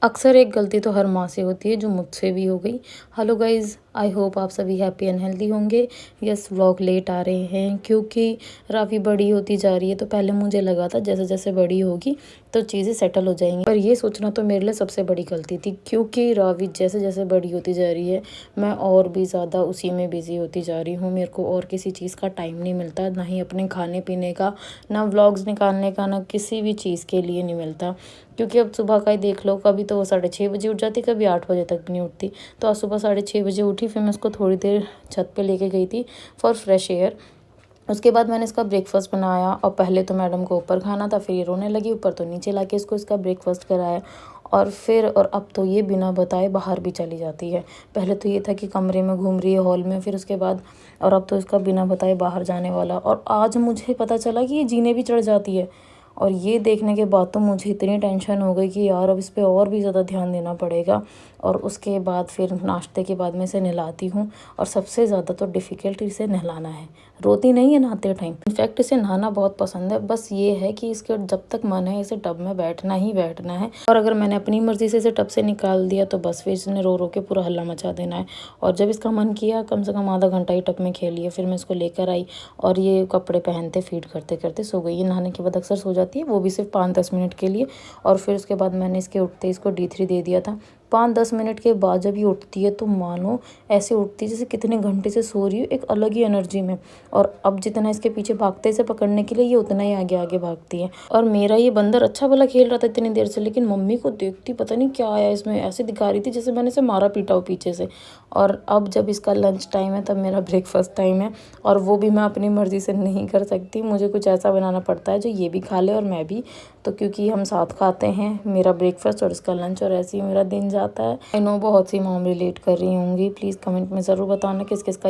अक्सर एक गलती तो हर माँ से होती है, जो मुझसे भी हो गई। हेलो गाइज़, आई होप आप सभी हैप्पी एंड हेल्दी होंगे। यस, व्लॉग लेट आ रहे हैं क्योंकि रावी बड़ी होती जा रही है। तो पहले मुझे लगा था जैसे जैसे बड़ी होगी तो चीज़ें सेटल हो जाएंगी, पर ये सोचना तो मेरे लिए सबसे बड़ी गलती थी, क्योंकि रावी जैसे जैसे बड़ी होती जा रही है मैं और भी ज़्यादा उसी में बिज़ी होती जा रही हूँ। मेरे को और किसी चीज़ का टाइम नहीं मिलता, ना ही अपने खाने पीने का, ना व्लॉग्स निकालने का, ना किसी भी चीज़ के लिए नहीं मिलता। क्योंकि अब सुबह का ही देख लो, कभी तो वो 6:30 उठ जाती, कभी 8 बजे तक भी नहीं उठती। तो आज सुबह 6:30 बजे उठी, फिर मैं उसको थोड़ी देर छत पे लेके गई थी फॉर फ्रेश एयर। उसके बाद मैंने इसका ब्रेकफास्ट बनाया, और पहले तो मैडम को ऊपर खाना था, फिर ये रोने लगी, ऊपर तो नीचे लाके इसका ब्रेकफास्ट कराया। और अब तो ये बिना बताए बाहर भी चली जाती है। पहले तो ये था कि कमरे में घूम रही है, हॉल में, फिर उसके बाद और अब तो इसका बिना बताए बाहर जाने वाला। और आज मुझे पता चला कि ये जीने भी चढ़ जाती है। और ये देखने के बाद तो मुझे इतनी टेंशन हो गई कि यार अब इस पे और भी ज़्यादा ध्यान देना पड़ेगा। और उसके बाद फिर नाश्ते के बाद मैं इसे नहलाती हूँ, और सबसे ज़्यादा तो डिफ़िकल्ट इसे नहलाना है। रोती नहीं है नहाते टाइम, इनफैक्ट इसे नहाना बहुत पसंद है। बस ये है कि इसके जब तक मन है इसे टब में बैठना ही बैठना है, और अगर मैंने अपनी मर्ज़ी से इसे टब से निकाल दिया तो बस फिर इसने रो रो के पूरा हल्ला मचा देना है। और जब इसका मन किया, कम से कम आधा घंटा ही टब में खेल लिया, फिर मैं इसको लेकर आई और ये कपड़े पहनते फीड करते करते सो गई। ये नहाने के बाद अक्सर सो जाती है, वो भी सिर्फ 5-10 मिनट के लिए। और फिर उसके बाद मैंने इसके उठते इसको D3 दे दिया था। 5-10 मिनट के बाद जब ये उठती है तो मानो ऐसे उठती है जैसे कितने घंटे से सो रही हो, एक अलग ही एनर्जी में। और अब जितना इसके पीछे भागते इसे पकड़ने के लिए, ये उतना ही आगे आगे भागती है। और मेरा ये बंदर अच्छा भला खेल रहा था इतनी देर से, लेकिन मम्मी को देखती पता नहीं क्या आया इसमें, ऐसे दिखा रही थी जैसे मैंने इसे मारा पीटा हो पीछे से। और अब जब इसका लंच टाइम है, तब मेरा ब्रेकफास्ट टाइम है, और वो भी मैं अपनी मर्ज़ी से नहीं कर सकती। मुझे कुछ ऐसा बनाना पड़ता है जो ये भी खा ले और मैं भी। तो क्योंकि हम साथ खाते हैं, मेरा ब्रेकफास्ट और इसका लंच, और ऐसे ही मेरा दिन जाता है। आई नो बहुत सी मॉम रिलेट कर रही होंगी। प्लीज़ कमेंट में ज़रूर बताना किस किस का